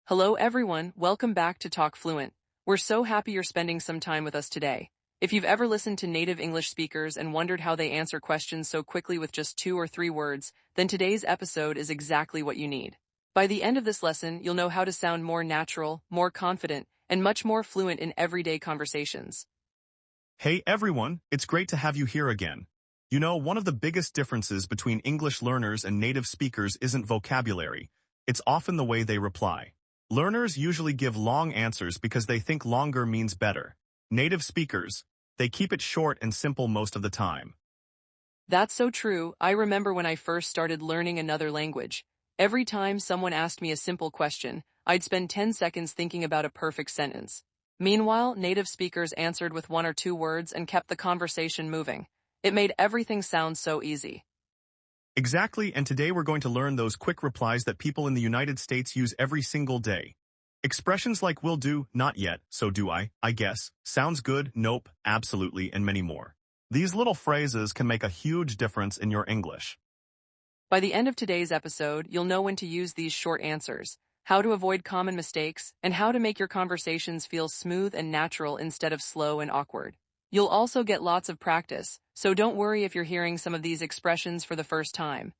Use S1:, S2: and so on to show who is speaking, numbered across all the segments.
S1: Hello everyone, welcome back to Talk Fluent. We're so happy you're spending some time with us today. If you've ever listened to native English speakers and wondered how they answer questions so quickly with just 2 or 3 words, then today's episode is exactly what you need. By the end of this lesson, you'll know how to sound more natural, more confident, and much more fluent in everyday conversations.
S2: Hey everyone, it's great to have you here again. You know, one of the biggest differences between English learners and native speakers isn't vocabulary. It's often the way they reply. Learners usually give long answers because they think longer means better. Native speakers, they keep it short and simple most of the time.
S1: That's so true. I remember when I first started learning another language. Every time someone asked me a simple question, I'd spend 10 seconds thinking about a perfect sentence. Meanwhile, native speakers answered with 1 or 2 words and kept the conversation moving. It made everything sound so easy.
S2: Exactly, and today we're going to learn those quick replies that people in the United States use every single day. Expressions like will do, not yet, so do I guess, sounds good, nope, absolutely, and many more. These little phrases can make a huge difference in your English.
S1: By the end of today's episode, you'll know when to use these short answers, how to avoid common mistakes, and how to make your conversations feel smooth and natural instead of slow and awkward. You'll also get lots of practice, so don't worry if you're hearing some of these expressions for the first time.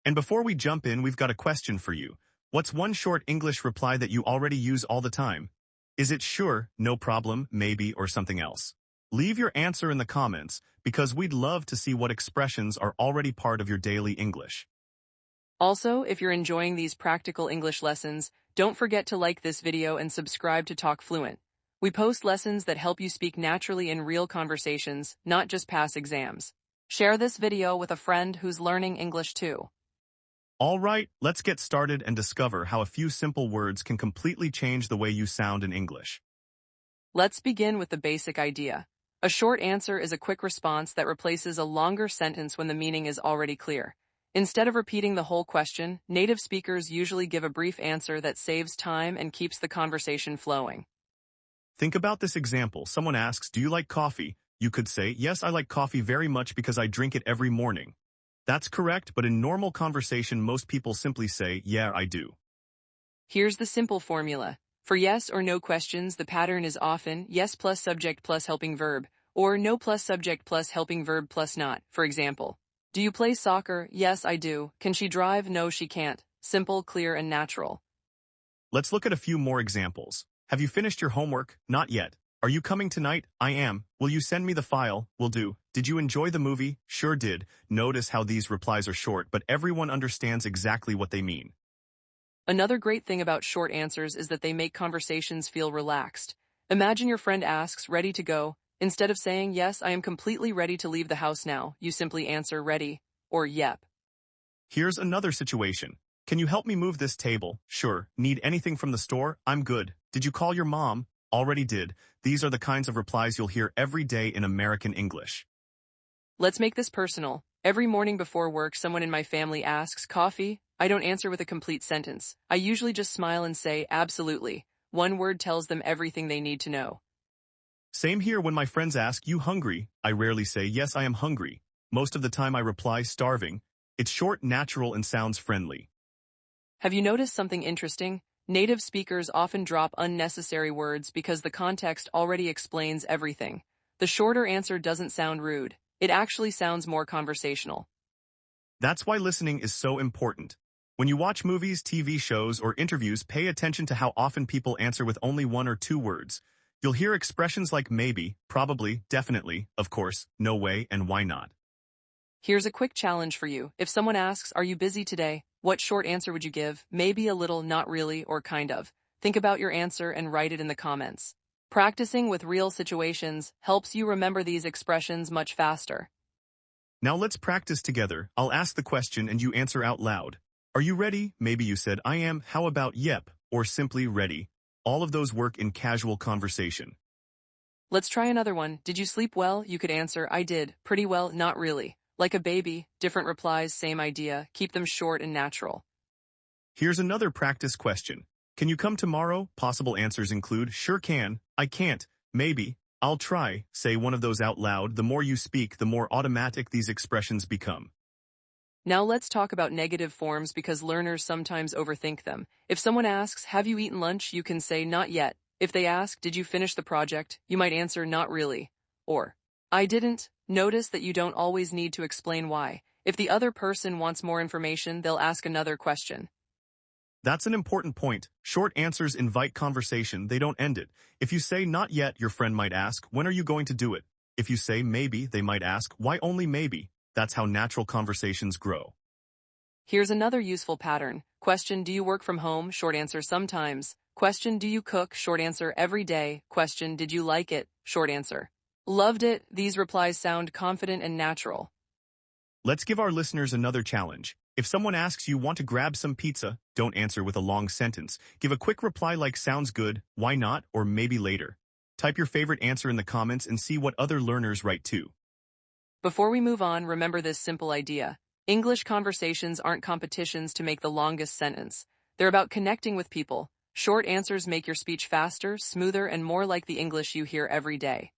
S2: And before we jump in, we've got a question for you. What's one short English reply that you already use all the time? Is it sure, no problem, maybe, or something else? Leave your answer in the comments, because we'd love to see what expressions are already part of your daily English.
S1: Also, if you're enjoying these practical English lessons, don't forget to like this video and subscribe to Talk Fluent. We post lessons that help you speak naturally in real conversations, not just pass exams. Share this video with a friend who's learning English too.
S2: All right, let's get started and discover how a few simple words can completely change the way you sound in English.
S1: Let's begin with the basic idea. A short answer is a quick response that replaces a longer sentence when the meaning is already clear. Instead of repeating the whole question, native speakers usually give a brief answer that saves time and keeps the conversation flowing.
S2: Think about this example. Someone asks, do you like coffee? You could say, yes, I like coffee very much because I drink it every morning. That's correct, but in normal conversation, most people simply say, yeah, I do.
S1: Here's the simple formula. For yes or no questions, the pattern is often yes plus subject plus helping verb, or no plus subject plus helping verb plus not. For example, do you play soccer? Yes, I do. Can she drive? No, she can't. Simple, clear, and natural.
S2: Let's look at a few more examples. Have you finished your homework? Not yet. Are you coming tonight? I am. Will you send me the file? Will do. Did you enjoy the movie? Sure did. Notice how these replies are short, but everyone understands exactly what they mean.
S1: Another great thing about short answers is that they make conversations feel relaxed. Imagine your friend asks, ready to go? Instead of saying, yes, I am completely ready to leave the house now, you simply answer ready, or yep.
S2: Here's another situation. Can you help me move this table? Sure. Need anything from the store? I'm good. Did you call your mom? Already did. These are the kinds of replies you'll hear every day in American English.
S1: Let's make this personal. Every morning before work, someone in my family asks, coffee? I don't answer with a complete sentence. I usually just smile and say, absolutely. One word tells them everything they need to know.
S2: Same here when my friends ask, you hungry? I rarely say, yes, I am hungry. Most of the time I reply, starving. It's short, natural, and sounds friendly.
S1: Have you noticed something interesting? Native speakers often drop unnecessary words because the context already explains everything. The shorter answer doesn't sound rude. It actually sounds more conversational.
S2: That's why listening is so important. When you watch movies, TV shows, or interviews, pay attention to how often people answer with only 1 or 2 words. You'll hear expressions like maybe, probably, definitely, of course, no way, and why not.
S1: Here's a quick challenge for you. If someone asks, are you busy today? What short answer would you give? Maybe, a little, not really, or kind of. Think about your answer and write it in the comments. Practicing with real situations helps you remember these expressions much faster.
S2: Now let's practice together. I'll ask the question and you answer out loud. Are you ready? Maybe you said, I am. How about yep, or simply ready? All of those work in casual conversation.
S1: Let's try another one. Did you sleep well? You could answer, I did. Pretty well, not really. Like a baby, different replies, same idea. Keep them short and natural.
S2: Here's another practice question. Can you come tomorrow? Possible answers include, sure can, I can't, maybe, I'll try. Say one of those out loud. The more you speak, the more automatic these expressions become.
S1: Now let's talk about negative forms because learners sometimes overthink them. If someone asks, "Have you eaten lunch?" you can say, "Not yet." If they ask, "Did you finish the project?" you might answer, "Not really." Or, "I didn't." Notice that you don't always need to explain why. If the other person wants more information, they'll ask another question.
S2: That's an important point. Short answers invite conversation, they don't end it. If you say not yet, your friend might ask, when are you going to do it? If you say maybe, they might ask, why only maybe? That's how natural conversations grow.
S1: Here's another useful pattern. Question, "Do you work from home?" Short answer, "Sometimes." Question, "Do you cook?" Short answer, "Every day." Question, "Did you like it?" Short answer, "Loved it." These replies sound confident and natural.
S2: Let's give our listeners another challenge. If someone asks you want to grab some pizza, don't answer with a long sentence. Give a quick reply like sounds good, why not, or maybe later. Type your favorite answer in the comments and see what other learners write too.
S1: Before we move on, remember this simple idea. English conversations aren't competitions to make the longest sentence. They're about connecting with people. Short answers make your speech faster, smoother, and more like the English you hear every day.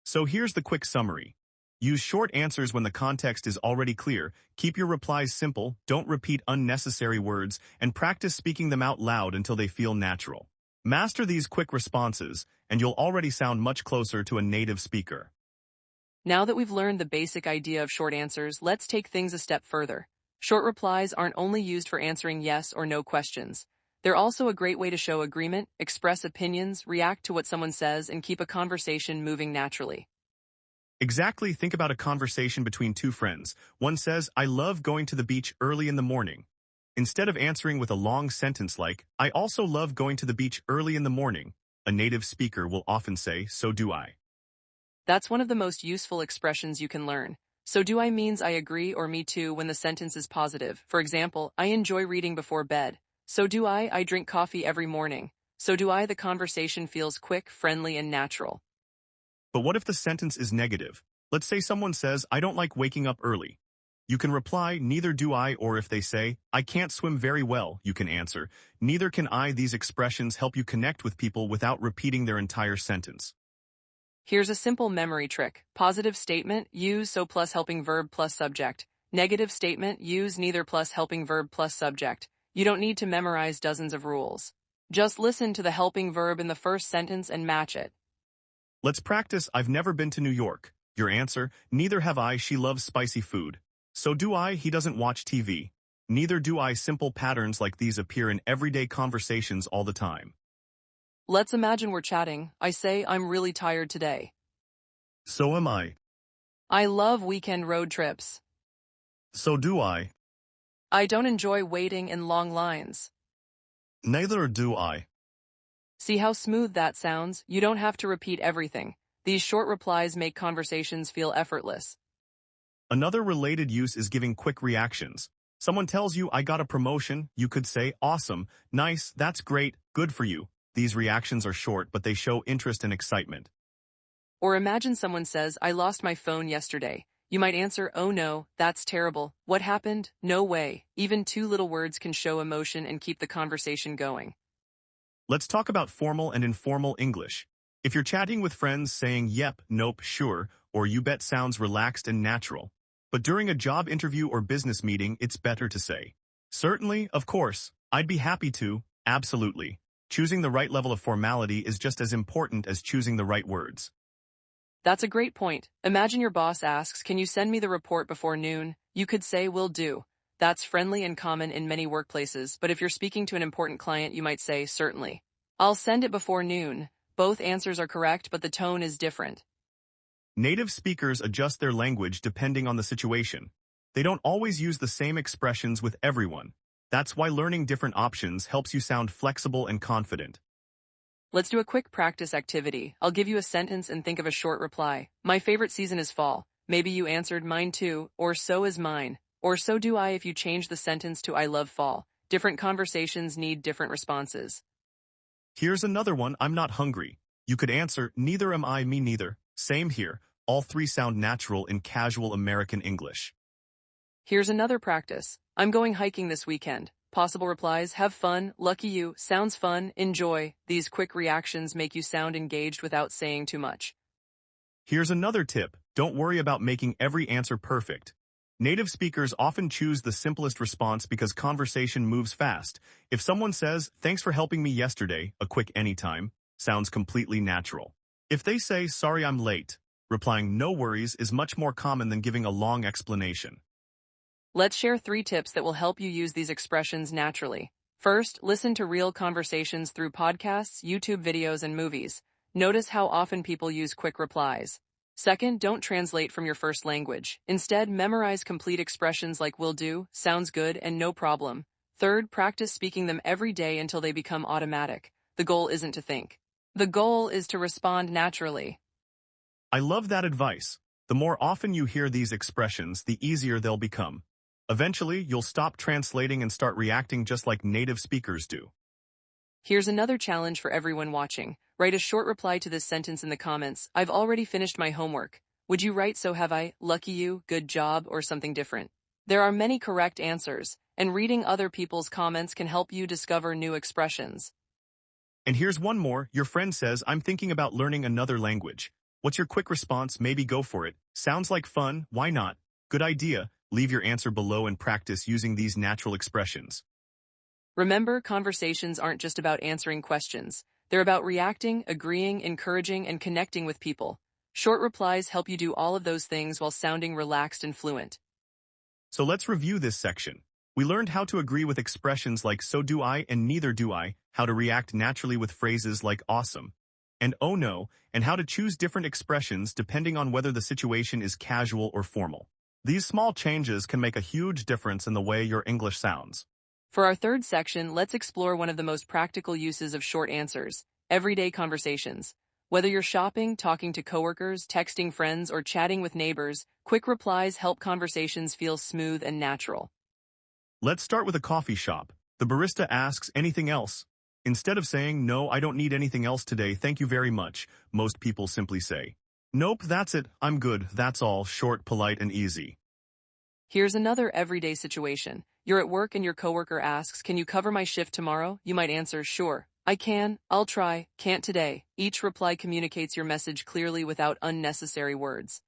S2: So here's the quick summary. Use short answers when the context is already clear, keep your replies simple, don't repeat unnecessary words, and practice speaking them out loud until they feel natural. Master these quick responses, and you'll already sound much closer to a native speaker.
S1: Now that we've learned the basic idea of short answers, let's take things a step further. Short replies aren't only used for answering yes or no questions. They're also a great way to show agreement, express opinions, react to what someone says, and keep a conversation moving naturally.
S2: Exactly, think about a conversation between two friends. One says, I love going to the beach early in the morning. Instead of answering with a long sentence like, I also love going to the beach early in the morning, a native speaker will often say, so do I.
S1: That's one of the most useful expressions you can learn. So do I means I agree or me too when the sentence is positive. For example, I enjoy reading before bed. So do I drink coffee every morning. So do I, the conversation feels quick, friendly, and natural.
S2: But what if the sentence is negative? Let's say someone says, I don't like waking up early. You can reply, neither do I, or if they say, I can't swim very well, you can answer, neither can I. These expressions help you connect with people without repeating their entire sentence.
S1: Here's a simple memory trick. Positive statement, use so plus helping verb plus subject. Negative statement, use neither plus helping verb plus subject. You don't need to memorize dozens of rules. Just listen to the helping verb in the first sentence and match it.
S2: Let's practice, I've never been to New York. Your answer, neither have I, she loves spicy food. So do I, he doesn't watch TV. Neither do I. Simple patterns like these appear in everyday conversations all the time.
S1: Let's imagine we're chatting. I say, I'm really tired today.
S2: So am I.
S1: I love weekend road trips.
S2: So do I.
S1: I don't enjoy waiting in long lines.
S2: Neither do I.
S1: See how smooth that sounds? You don't have to repeat everything. These short replies make conversations feel effortless.
S2: Another related use is giving quick reactions. Someone tells you, I got a promotion, you could say, awesome, nice, that's great, good for you. These reactions are short, but they show interest and excitement.
S1: Or imagine someone says, I lost my phone yesterday. You might answer, oh no, that's terrible. What happened? No way. Even two little words can show emotion and keep the conversation going.
S2: Let's talk about formal and informal English. If you're chatting with friends, saying yep, nope, sure, or you bet sounds relaxed and natural. But during a job interview or business meeting, it's better to say, certainly, of course, I'd be happy to, absolutely. Choosing the right level of formality is just as important as choosing the right words.
S1: That's a great point. Imagine your boss asks, can you send me the report before noon? You could say, will do. That's friendly and common in many workplaces, but if you're speaking to an important client, you might say, certainly. I'll send it before noon. Both answers are correct, but the tone is different.
S2: Native speakers adjust their language depending on the situation. They don't always use the same expressions with everyone. That's why learning different options helps you sound flexible and confident.
S1: Let's do a quick practice activity. I'll give you a sentence and think of a short reply. My favorite season is fall. Maybe you answered mine too, or so is mine. Or so do I if you change the sentence to I love fall. Different conversations need different responses.
S2: Here's another one, I'm not hungry. You could answer, neither am I, me neither. Same here. All three sound natural in casual American English.
S1: Here's another practice. I'm going hiking this weekend. Possible replies, have fun, lucky you, sounds fun, enjoy. These quick reactions make you sound engaged without saying too much.
S2: Here's another tip. Don't worry about making every answer perfect. Native speakers often choose the simplest response because conversation moves fast. If someone says, "Thanks for helping me yesterday," a quick anytime sounds completely natural. If they say, "Sorry I'm late," replying "No worries" is much more common than giving a long explanation.
S1: Let's share 3 tips that will help you use these expressions naturally. First, listen to real conversations through podcasts, YouTube videos, and movies. Notice how often people use quick replies. Second, don't translate from your first language. Instead, memorize complete expressions like "will do," "sounds good," and "no problem." Third, practice speaking them every day until they become automatic. The goal isn't to think. The goal is to respond naturally.
S2: I love that advice. The more often you hear these expressions, the easier they'll become. Eventually, you'll stop translating and start reacting just like native speakers do.
S1: Here's another challenge for everyone watching. Write a short reply to this sentence in the comments. "I've already finished my homework." Would you write "so have I," "lucky you," "good job," or something different? There are many correct answers, and reading other people's comments can help you discover new expressions.
S2: And here's one more. Your friend says, "I'm thinking about learning another language." What's your quick response? Maybe go for it. Sounds like fun. Why not? Good idea. Leave your answer below and practice using these natural expressions.
S1: Remember, conversations aren't just about answering questions. They're about reacting, agreeing, encouraging, and connecting with people. Short replies help you do all of those things while sounding relaxed and fluent.
S2: So let's review this section. We learned how to agree with expressions like "so do I" and "neither do I," how to react naturally with phrases like "awesome" and "oh no," and how to choose different expressions depending on whether the situation is casual or formal. These small changes can make a huge difference in the way your English sounds.
S1: For our third section, let's explore one of the most practical uses of short answers: everyday conversations. Whether you're shopping, talking to coworkers, texting friends, or chatting with neighbors, quick replies help conversations feel smooth and natural.
S2: Let's start with a coffee shop. The barista asks, "Anything else?" Instead of saying, "No, I don't need anything else today, thank you very much," most people simply say, "Nope, that's it, I'm good, that's all," short, polite, and easy.
S1: Here's another everyday situation. You're at work and your coworker asks, "Can you cover my shift tomorrow?" You might answer, "Sure, I can, I'll try, can't today." Each reply communicates your message clearly without unnecessary words.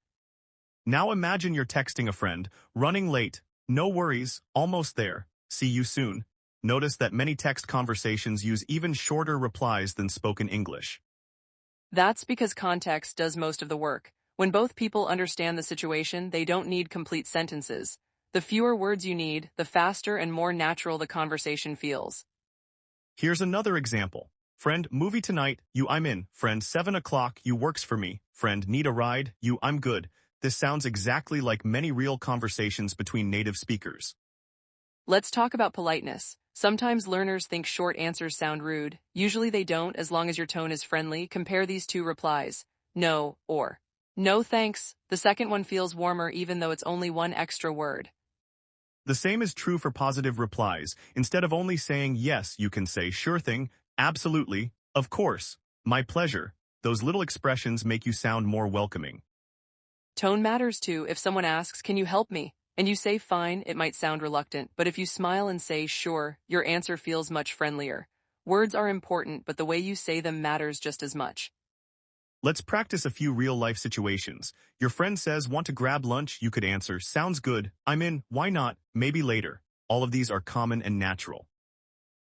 S2: Now imagine you're texting a friend, "Running late. No worries, almost there. See you soon." Notice that many text conversations use even shorter replies than spoken English.
S1: That's because context does most of the work. When both people understand the situation, they don't need complete sentences. The fewer words you need, the faster and more natural the conversation feels.
S2: Here's another example. "Friend, movie tonight, you I'm in." "Friend, 7 o'clock, you works for me." "Friend, need a ride, you I'm good." This sounds exactly like many real conversations between native speakers.
S1: Let's talk about politeness. Sometimes learners think short answers sound rude. Usually they don't, as long as your tone is friendly. Compare these 2 replies. "No," or "No thanks." The second one feels warmer even though it's only one extra word.
S2: The same is true for positive replies. Instead of only saying yes, you can say "sure thing," "absolutely," "of course," "my pleasure." Those little expressions make you sound more welcoming.
S1: Tone matters too. If someone asks, "Can you help me?" and you say "fine," it might sound reluctant, but if you smile and say "sure," your answer feels much friendlier. Words are important, but the way you say them matters just as much.
S2: Let's practice a few real-life situations. Your friend says, "Want to grab lunch?" You could answer, "Sounds good, I'm in, why not, maybe later." All of these are common and natural.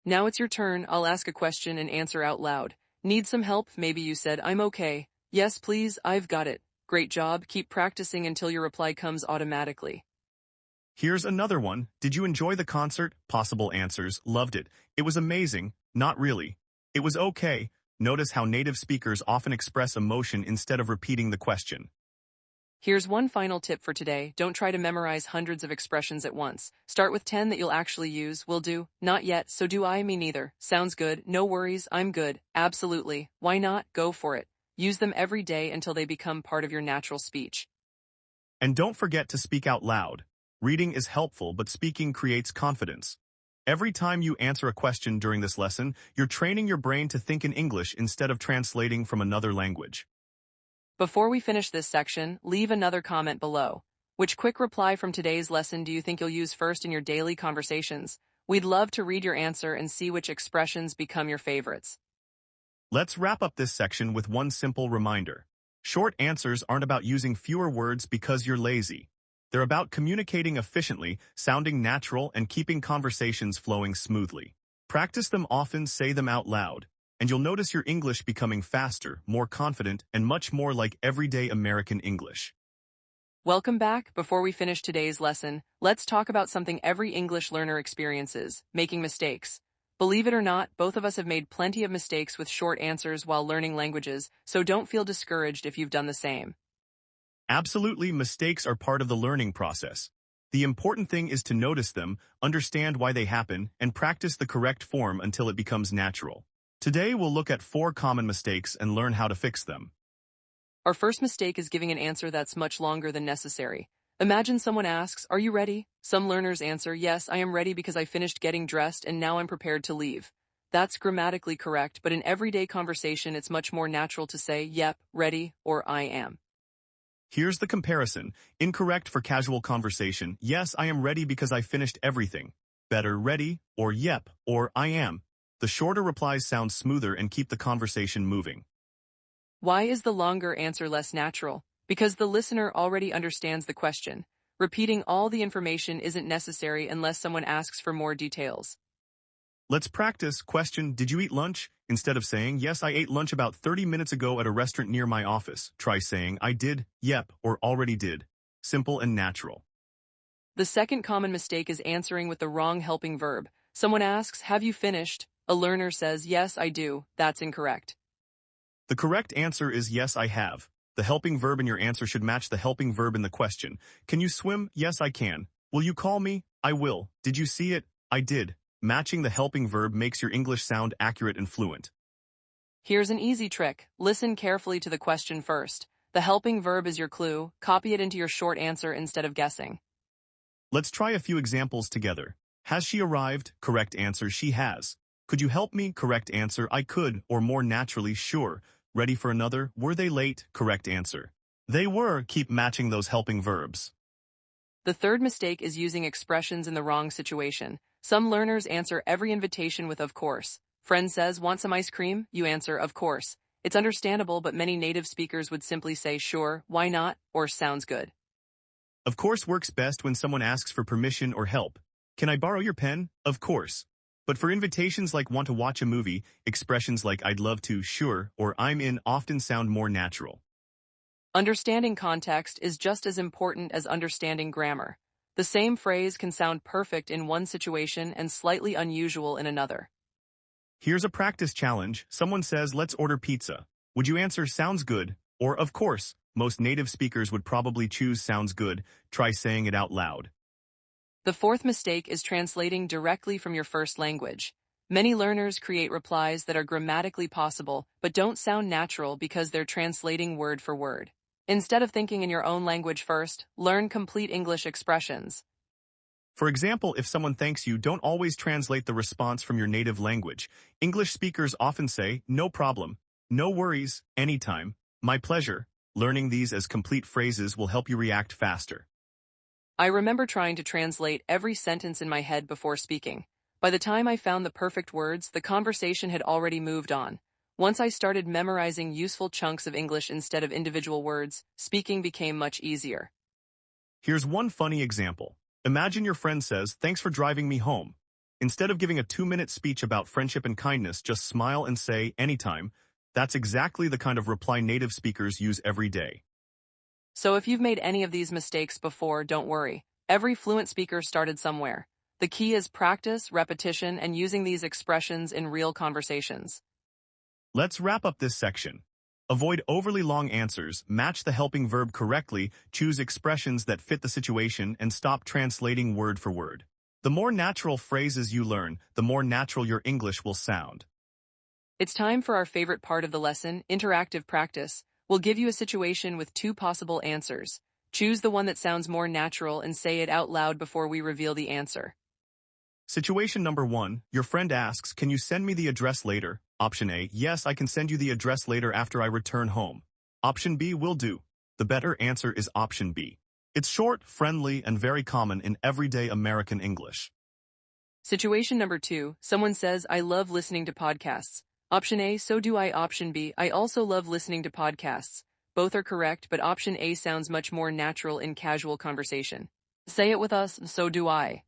S1: Now it's your turn. I'll ask a question and answer out loud. "Need some help?" Maybe you said, "I'm okay." "Yes, please, I've got it." Great job. Keep practicing until your reply comes automatically.
S2: Here's another one. "Did you enjoy the concert?" Possible answers, "Loved it." "It was amazing." "Not really." "It was okay." Notice how native speakers often express emotion instead of repeating the question.
S1: Here's one final tip for today. Don't try to memorize hundreds of expressions at once. Start with 10 that you'll actually use. "Will do," "not yet," "so do I," "me neither," "sounds good," "no worries," "I'm good," "absolutely," "why not," "go for it." Use them every day until they become part of your natural speech.
S2: And don't forget to speak out loud. Reading is helpful, but speaking creates confidence. Every time you answer a question during this lesson, you're training your brain to think in English instead of translating from another language.
S1: Before we finish this section, leave another comment below. Which quick reply from today's lesson do you think you'll use first in your daily conversations? We'd love to read your answer and see which expressions become your favorites.
S2: Let's wrap up this section with one simple reminder. Short answers aren't about using fewer words because you're lazy. They're about communicating efficiently, sounding natural, and keeping conversations flowing smoothly. Practice them often, say them out loud, and you'll notice your English becoming faster, more confident, and much more like everyday American English.
S1: Welcome back. Before we finish today's lesson, let's talk about something every English learner experiences, making mistakes. Believe it or not, both of us have made plenty of mistakes with short answers while learning languages, so don't feel discouraged if you've done the same.
S2: Absolutely, mistakes are part of the learning process. The important thing is to notice them, understand why they happen, and practice the correct form until it becomes natural. Today we'll look at 4 common mistakes and learn how to fix them.
S1: Our first mistake is giving an answer that's much longer than necessary. Imagine someone asks, "Are you ready?" Some learners answer, "Yes, I am ready because I finished getting dressed and now I'm prepared to leave." That's grammatically correct, but in everyday conversation it's much more natural to say, "Yep, ready," or "I am."
S2: Here's the comparison. Incorrect for casual conversation. Yes, I am ready because I finished everything. Better ready, or yep, or I am. The shorter replies sound smoother and keep the conversation moving.
S1: Why is the longer answer less natural? Because the listener already understands the question. Repeating all the information isn't necessary unless someone asks for more details.
S2: Let's practice. Question, did you eat lunch? Instead of saying, yes, I ate lunch about 30 minutes ago at a restaurant near my office, try saying, I did, yep, or already did. Simple and natural.
S1: The second common mistake is answering with the wrong helping verb. Someone asks, "Have you finished?" A learner says, "Yes, I do." That's incorrect.
S2: The correct answer is yes, I have. The helping verb in your answer should match the helping verb in the question. Can you swim? Yes, I can. Will you call me? I will. Did you see it? I did. Matching the helping verb makes your English sound accurate and fluent.
S1: Here's an easy trick. Listen carefully to the question first. The helping verb is your clue. Copy it into your short answer instead of guessing.
S2: Let's try a few examples together. Has she arrived? Correct answer, she has. Could you help me? Correct answer, I could, or more naturally, sure. Ready for another? Were they late? Correct answer. They were. Keep matching those helping verbs.
S1: The third mistake is using expressions in the wrong situation. Some learners answer every invitation with "of course." Friend says, "Want some ice cream?" You answer, "Of course." It's understandable, but many native speakers would simply say, "Sure, why not?" or "Sounds good."
S2: Of course works best when someone asks for permission or help. Can I borrow your pen? Of course. But for invitations like want to watch a movie, expressions like I'd love to, sure, or I'm in often sound more natural.
S1: Understanding context is just as important as understanding grammar. The same phrase can sound perfect in one situation and slightly unusual in another.
S2: Here's a practice challenge. Someone says, let's order pizza. Would you answer, sounds good? Or, of course? Most native speakers would probably choose sounds good. Try saying it out loud.
S1: The fourth mistake is translating directly from your first language. Many learners create replies that are grammatically possible but don't sound natural because they're translating word for word. Instead of thinking in your own language first, learn complete English expressions.
S2: For example, if someone thanks you, don't always translate the response from your native language. English speakers often say, no problem, no worries, anytime, my pleasure. Learning these as complete phrases will help you react faster.
S1: I remember trying to translate every sentence in my head before speaking. By the time I found the perfect words, the conversation had already moved on. Once I started memorizing useful chunks of English instead of individual words, speaking became much easier.
S2: Here's one funny example. Imagine your friend says, thanks for driving me home. Instead of giving a 2-minute speech about friendship and kindness, just smile and say, anytime. That's exactly the kind of reply native speakers use every day.
S1: So if you've made any of these mistakes before, don't worry. Every fluent speaker started somewhere. The key is practice, repetition, and using these expressions in real conversations.
S2: Let's wrap up this section. Avoid overly long answers, match the helping verb correctly, choose expressions that fit the situation, and stop translating word for word. The more natural phrases you learn, the more natural your English will sound.
S1: It's time for our favorite part of the lesson, interactive practice. We'll give you a situation with 2 possible answers. Choose the one that sounds more natural and say it out loud before we reveal the answer.
S2: Situation number 1, your friend asks, can you send me the address later? Option A, yes, I can send you the address later after I return home. Option B, will do. The better answer is option B. It's short, friendly, and very common in everyday American English.
S1: Situation number 2, someone says, I love listening to podcasts. Option A, so do I. Option B, I also love listening to podcasts. Both are correct, but option A sounds much more natural in casual conversation. Say it with us, so do I.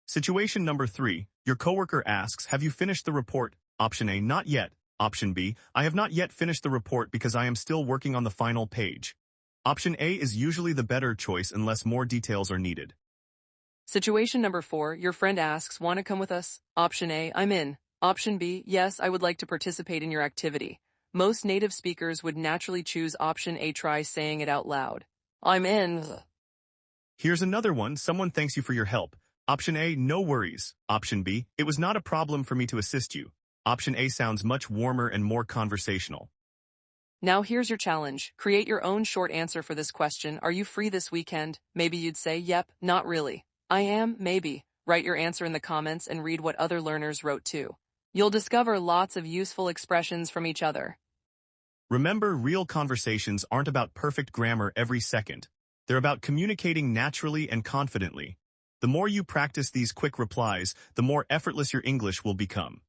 S2: Situation number 3. Your coworker asks, have you finished the report? Option A, not yet. Option B, I have not yet finished the report because I am still working on the final page. Option A is usually the better choice unless more details are needed.
S1: Situation number 4. Your friend asks, want to come with us? Option A, I'm in. Option B, yes, I would like to participate in your activity. Most native speakers would naturally choose option A. Try saying it out loud. I'm in.
S2: Here's another one. Someone thanks you for your help. Option A, no worries. Option B, it was not a problem for me to assist you. Option A sounds much warmer and more conversational.
S1: Now here's your challenge. Create your own short answer for this question. Are you free this weekend? Maybe you'd say, yep, not really. I am, maybe. Write your answer in the comments and read what other learners wrote too. You'll discover lots of useful expressions from each other.
S2: Remember, real conversations aren't about perfect grammar every second. They're about communicating naturally and confidently. The more you practice these quick replies, the more effortless your English will become.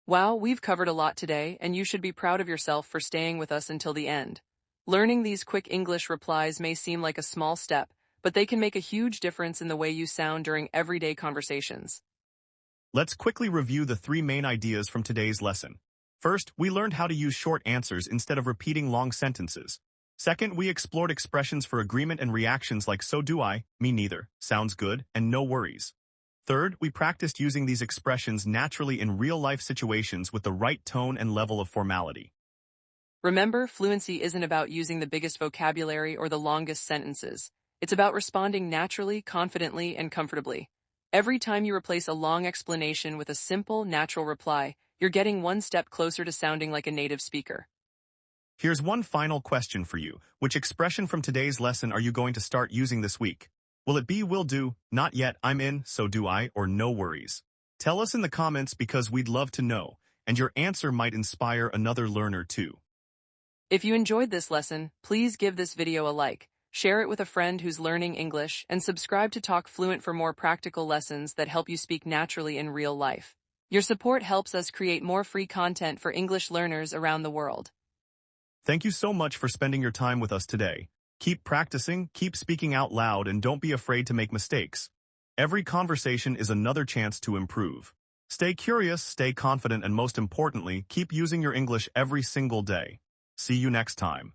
S1: Wow, we've covered a lot today, and you should be proud of yourself for staying with us until the end. Learning these quick English replies may seem like a small step, but they can make a huge difference in the way you sound during everyday conversations.
S2: Let's quickly review the 3 main ideas from today's lesson. First, we learned how to use short answers instead of repeating long sentences. Second, we explored expressions for agreement and reactions like so do I, me neither, sounds good, and no worries. Third, we practiced using these expressions naturally in real-life situations with the right tone and level of formality.
S1: Remember, fluency isn't about using the biggest vocabulary or the longest sentences. It's about responding naturally, confidently, and comfortably. Every time you replace a long explanation with a simple, natural reply, you're getting one step closer to sounding like a native speaker.
S2: Here's one final question for you. Which expression from today's lesson are you going to start using this week? Will it be will do, not yet, I'm in, so do I, or no worries? Tell us in the comments because we'd love to know, and your answer might inspire another learner too.
S1: If you enjoyed this lesson, please give this video a like, share it with a friend who's learning English, and subscribe to Talk Fluent for more practical lessons that help you speak naturally in real life. Your support helps us create more free content for English learners around the world.
S2: Thank you so much for spending your time with us today. Keep practicing, keep speaking out loud, and don't be afraid to make mistakes. Every conversation is another chance to improve. Stay curious, stay confident, and most importantly, keep using your English every single day. See you next time.